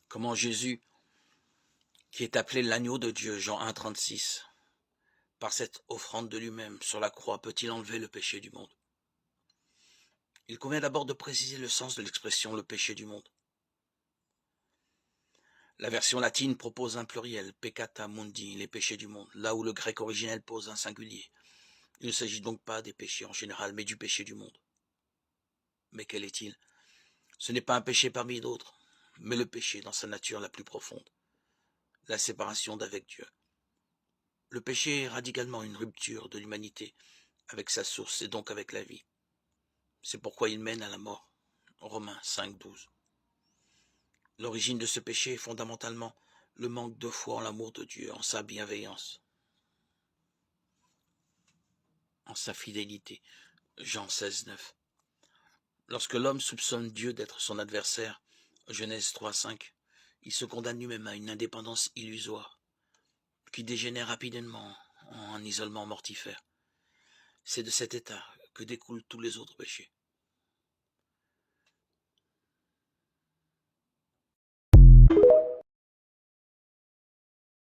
Comment Jésus, qui est appelé l'agneau de Dieu, Jean 1, 36, par cette offrande de lui-même sur la croix, peut-il enlever le péché du monde? Il convient d'abord de préciser le sens de l'expression « le péché du monde ». La version latine propose un pluriel, peccata mundi, les péchés du monde, là où le grec originel pose un singulier. Il ne s'agit donc pas des péchés en général, mais du péché du monde. Mais quel est-il? Ce n'est pas un péché parmi d'autres, mais le péché dans sa nature la plus profonde, la séparation d'avec Dieu. Le péché est radicalement une rupture de l'humanité avec sa source et donc avec la vie. C'est pourquoi il mène à la mort. Romains 5, 12. L'origine de ce péché est fondamentalement le manque de foi en l'amour de Dieu, en sa bienveillance, en sa fidélité. Jean 16, 9. Lorsque l'homme soupçonne Dieu d'être son adversaire, Genèse 3, 5, il se condamne lui-même à une indépendance illusoire, qui dégénère rapidement en un isolement mortifère. C'est de cet état que découlent tous les autres péchés.